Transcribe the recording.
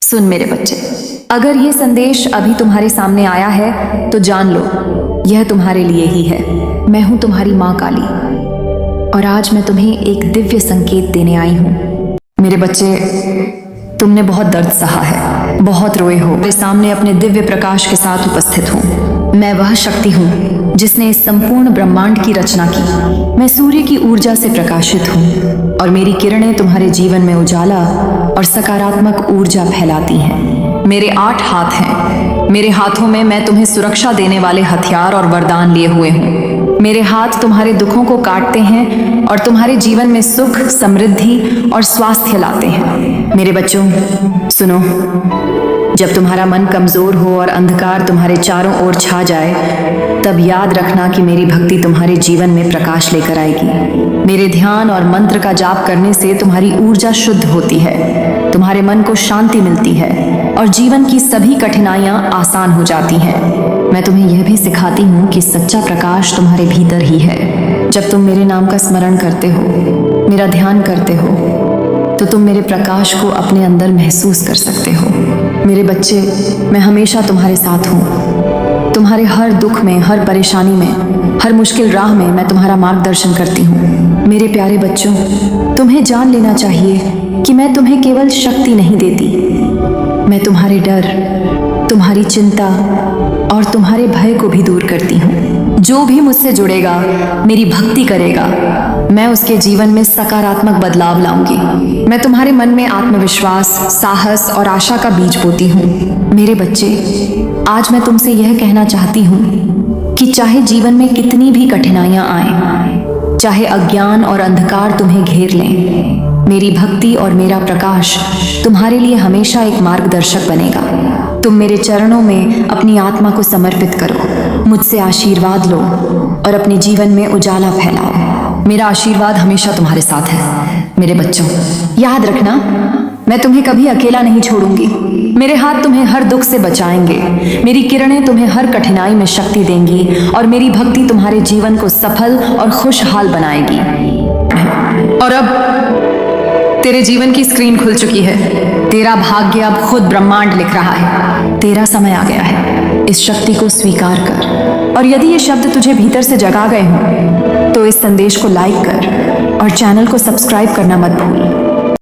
सुन मेरे बच्चे, अगर ये संदेश अभी तुम्हारे सामने आया है तो जान लो यह तुम्हारे लिए ही है। मैं हूं तुम्हारी माँ काली और आज मैं तुम्हें एक दिव्य संकेत देने आई हूं। मेरे बच्चे, तुमने बहुत दर्द सहा है, बहुत रोए हो। मेरे सामने अपने दिव्य प्रकाश के साथ उपस्थित हूँ। मैं वह शक्ति हूँ जिसने इस संपूर्ण ब्रह्मांड की रचना की। मैं सूर्य की ऊर्जा से प्रकाशित हूँ और मेरी किरणें तुम्हारे जीवन में उजाला और सकारात्मक ऊर्जा फैलाती हैं। मेरे 8 हाथ हैं। मेरे हाथों में मैं तुम्हें सुरक्षा देने वाले हथियार और वरदान लिए हुए हूँ। मेरे हाथ तुम्हारे दुखों को काटते हैं और तुम्हारे जीवन में सुख, समृद्धि और स्वास्थ्य लाते हैं। मेरे बच्चों, सुनो, जब तुम्हारा मन कमजोर हो और अंधकार तुम्हारे चारों ओर छा जाए, तब याद रखना कि मेरी भक्ति तुम्हारे जीवन में प्रकाश लेकर आएगी। मेरे ध्यान और मंत्र का जाप करने से तुम्हारी ऊर्जा शुद्ध होती है, तुम्हारे मन को शांति मिलती है और जीवन की सभी कठिनाइयां आसान हो जाती हैं। मैं तुम्हें यह भी सिखाती हूँ कि सच्चा प्रकाश तुम्हारे भीतर ही है। जब तुम मेरे नाम का स्मरण करते हो, मेरा ध्यान करते हो, तो तुम मेरे प्रकाश को अपने अंदर महसूस कर सकते हो। मेरे बच्चे, मैं हमेशा तुम्हारे साथ हूँ। तुम्हारे हर दुख में, हर परेशानी में, हर मुश्किल राह में मैं तुम्हारा मार्गदर्शन करती हूँ। मेरे प्यारे बच्चों, तुम्हें जान लेना चाहिए कि मैं तुम्हें केवल शक्ति नहीं देती, मैं तुम्हारे डर, तुम्हारी चिंता और तुम्हारे भय को भी दूर करती हूँ। जो भी मुझसे जुड़ेगा, मेरी भक्ति करेगा, मैं उसके जीवन में सकारात्मक बदलाव लाऊंगी। मैं तुम्हारे मन में आत्मविश्वास, साहस और आशा का बीज बोती हूँ। मेरे बच्चे, आज मैं तुमसे यह कहना चाहती हूँ कि चाहे जीवन में कितनी भी कठिनाइयां आए, चाहे अज्ञान और अंधकार तुम्हें घेर लें, मेरी भक्ति और मेरा प्रकाश तुम्हारे लिए हमेशा एक मार्गदर्शक बनेगा। तुम मेरे चरणों में अपनी आत्मा को समर्पित करो, मुझसे आशीर्वाद लो और अपने जीवन में उजाला फैलाओ। मेरा आशीर्वाद हमेशा तुम्हारे साथ है। मेरे बच्चों, याद रखना, मैं तुम्हें कभी अकेला नहीं छोड़ूंगी। मेरे हाथ तुम्हें हर दुख से बचाएंगे, मेरी किरणें तुम्हें हर कठिनाई में शक्ति देंगी और मेरी भक्ति तुम्हारे जीवन को सफल और खुशहाल बनाएगी। और अब तेरे जीवन की स्क्रीन खुल चुकी है। तेरा भाग्य अब खुद ब्रह्मांड लिख रहा है। तेरा समय आ गया है। इस शक्ति को स्वीकार कर और यदि ये शब्द तुझे भीतर से जगा गए हों, तो इस संदेश को लाइक कर और चैनल को सब्सक्राइब करना मत भूल।